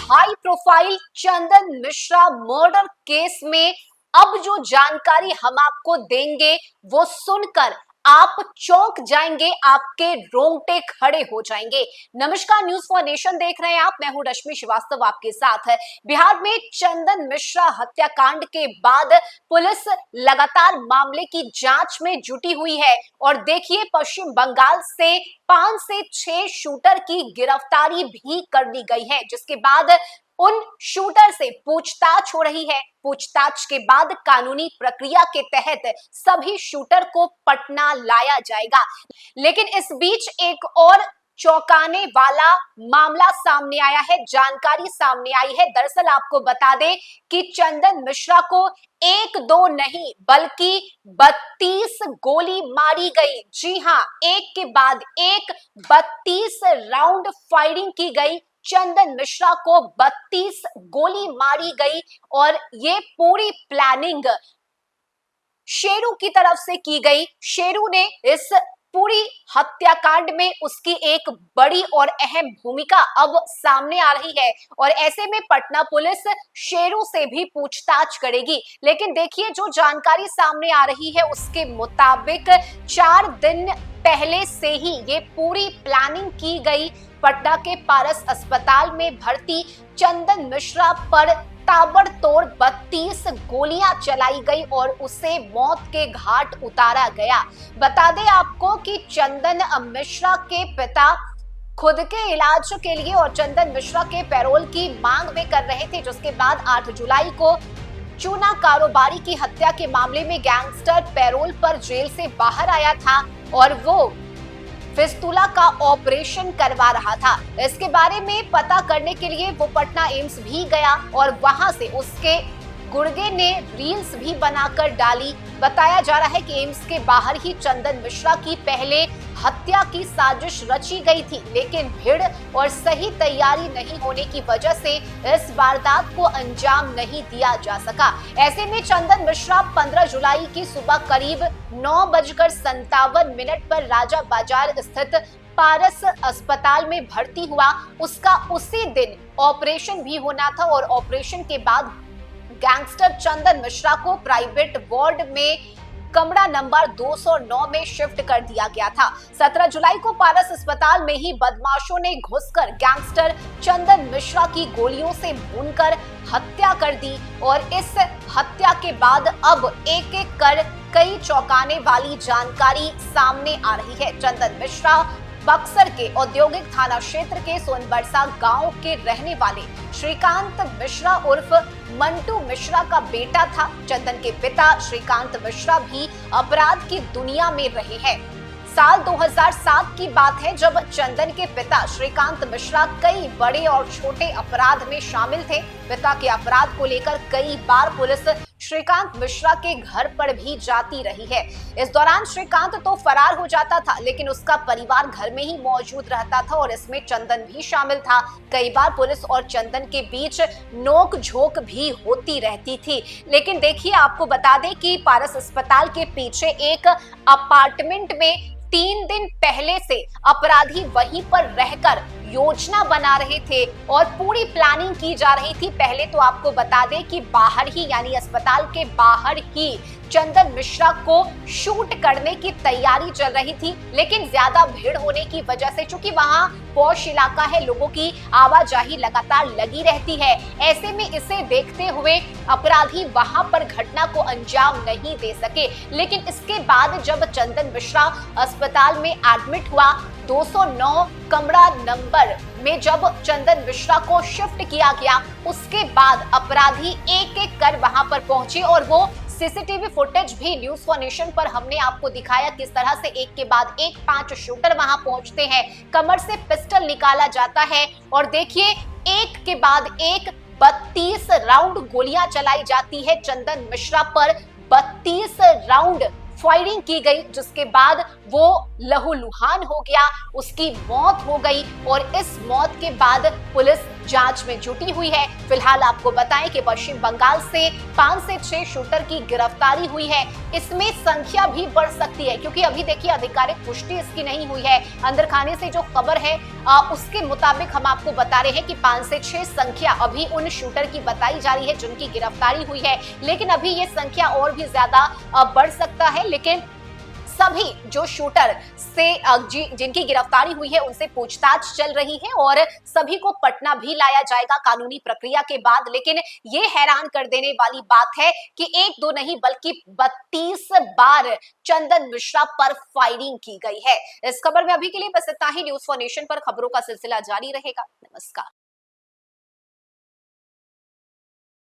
High profile चंदन Mishra murder case में अब जो जानकारी हम आपको देंगे वो सुनकर आप चौंक जाएंगे, आपके रोंगटे खड़े हो जाएंगे। नमस्कार, न्यूज फॉर नेशन देख रहे हैं आप। मैं हूं रश्मि श्रीवास्तव आपके साथ। है बिहार में चंदन मिश्रा हत्याकांड के बाद पुलिस लगातार मामले की जांच में जुटी हुई है और देखिए पश्चिम बंगाल से 5 से 6 शूटर की गिरफ्तारी भी कर ली गई है, जिसके बाद उन शूटर से पूछताछ हो रही है। पूछताछ के बाद कानूनी प्रक्रिया के तहत सभी शूटर को पटना लाया जाएगा। लेकिन इस बीच एक और चौंकाने वाला मामला सामने आया है, जानकारी सामने आई है। दरअसल आपको बता दें कि चंदन मिश्रा को 1-2 नहीं बल्कि 32 गोली मारी गई। जी हां, एक के बाद एक 32 राउंड फायरिंग की गई। चंदन मिश्रा को 32 गोली मारी गई और ये पूरी प्लानिंग शेरू की तरफ से की गई। शेरू ने इस पूरी हत्याकांड में उसकी एक बड़ी और अहम भूमिका अब सामने आ रही है और ऐसे में पटना पुलिस शेरू से भी पूछताछ करेगी। लेकिन देखिए जो जानकारी सामने आ रही है उसके मुताबिक 4 दिन पहले से ही ये पूरी प्लानिंग की गई। पटना के पारस अस्पताल में भर्ती चंदन मिश्रा पर ताबड़तोड़ 32 गोलियां चलाई गई और उसे मौत के घाट उतारा गया। बता दें आपको कि चंदन मिश्रा के पिता खुद के इलाज के लिए और चंदन मिश्रा के पैरोल की मांग में कर रहे थे, जिसके बाद 8 जुलाई को चूना कारोबारी की हत्या के मामले में गैंगस्टर पैरोल पर जेल से बाहर आया था और वो फिस्तुला का ऑपरेशन करवा रहा था। इसके बारे में पता करने के लिए वो पटना एम्स भी गया और वहां से उसके गुर्गे ने रील्स भी बनाकर डाली। बताया जा रहा है कि एम्स के बाहर ही चंदन मिश्रा की पहले हत्या की साजिश रची गई थी, लेकिन भीड़ और सही तैयारी नहीं होने की वजह से इस वारदात को अंजाम नहीं दिया जा सका। ऐसे में चंदन मिश्रा 15 जुलाई की सुबह करीब 9:57 पर राजा बाजार स्थित पारस अस्पताल में भर्ती हुआ। उसका उसी दिन ऑपरेशन भी होना था और ऑपरेशन के बाद गैंगस्टर चंदन मिश्रा को प्राइवेट वार्ड में कमरा नंबर 209 में शिफ्ट कर दिया गया था। 17 जुलाई को पारस अस्पताल में ही बदमाशों ने घुसकर गैंगस्टर चंदन मिश्रा की गोलियों से भूनकर हत्या कर दी और इस हत्या के बाद अब एक एक कर कई चौंकाने वाली जानकारी सामने आ रही है। चंदन मिश्रा बक्सर के औद्योगिक थाना क्षेत्र के सोनबरसा गांव के रहने वाले श्रीकांत मिश्रा उर्फ मंटू मिश्रा का बेटा था। चंदन के पिता श्रीकांत मिश्रा भी अपराध की दुनिया में रहे हैं। साल 2007 की बात है जब चंदन के पिता श्रीकांत मिश्रा कई बड़े और छोटे अपराध में शामिल थे। पिता के अपराध को लेकर कई बार पुलिस श्रीकांत मिश्रा के घर पर भी जाती रही है। इस दौरान श्रीकांत तो फरार हो जाता था, लेकिन उसका परिवार घर में ही मौजूद रहता था और इसमें चंदन भी शामिल था। कई बार पुलिस और चंदन के बीच नोक झोंक भी होती रहती थी। लेकिन देखिए आपको बता दें कि पारस अस्पताल के पीछे एक अपार्टमेंट में 3 दिन पहले से अपराधी वहीं पर रहकर योजना बना रहे थे और पूरी प्लानिंग की जा रही थी। पहले तो आपको बता दें कि बाहर ही यानी अस्पताल के बाहर ही चंदन मिश्रा को शूट करने की तैयारी चल रही थी, लेकिन ज्यादा भीड़ होने की वजह से, चूंकि वहां पॉश इलाका है, लोगों की आवाजाही लगातार लगी रहती है, ऐसे में इसे देखते हुए अपराधी वहां पर घटना को अंजाम नहीं दे सके। लेकिन इसके बाद जब चंदन मिश्रा अस्पताल में एडमिट हुआ, 209 कमरा नंबर में जब चंदन मिश्रा को शिफ्ट किया गया, उसके बाद अपराधी एक एक कर वहां पर पहुंचे और वो सीसीटीवी फुटेज भी न्यूज फॉर नेशन पर हमने आपको दिखाया किस तरह से एक के बाद एक 5 शूटर वहां पहुंचते हैं। कमर से पिस्टल निकाला जाता है और देखिए एक के बाद एक 32 राउंड गोलियां चलाई जाती है चंदन मिश्रा पर। 32 राउंड फायरिंग की गई, जिसके बाद वो लहूलुहान हो गया, उसकी मौत हो गई और इस मौत के बाद पुलिस जांच में जुटी हुई है। फिलहाल आपको बताएं कि पश्चिम बंगाल से 5 से 6 शूटर की गिरफ्तारी हुई है। इसमें संख्या भी बढ़ सकती है, क्योंकि अभी देखिए आधिकारिक पुष्टि इसकी नहीं हुई है। अंदर खाने से जो खबर है उसके मुताबिक हम आपको बता रहे हैं कि 5 से 6 संख्या अभी उन शूटर की बताई जा रही है जिनकी गिरफ्तारी हुई है, लेकिन अभी ये संख्या और भी ज्यादा बढ़ सकता है। लेकिन सभी जो शूटर से जिनकी गिरफ्तारी हुई है उनसे पूछताछ चल रही है और सभी को पटना भी लाया जाएगा कानूनी प्रक्रिया के बाद। लेकिन ये हैरान कर देने वाली बात है कि एक दो नहीं बल्कि 32 बार चंदन मिश्रा पर फायरिंग की गई है। इस खबर में अभी के लिए बस इतना ही। न्यूज़ फॉर नेशन पर खबरों का सिलसिला जारी रहेगा। नमस्कार।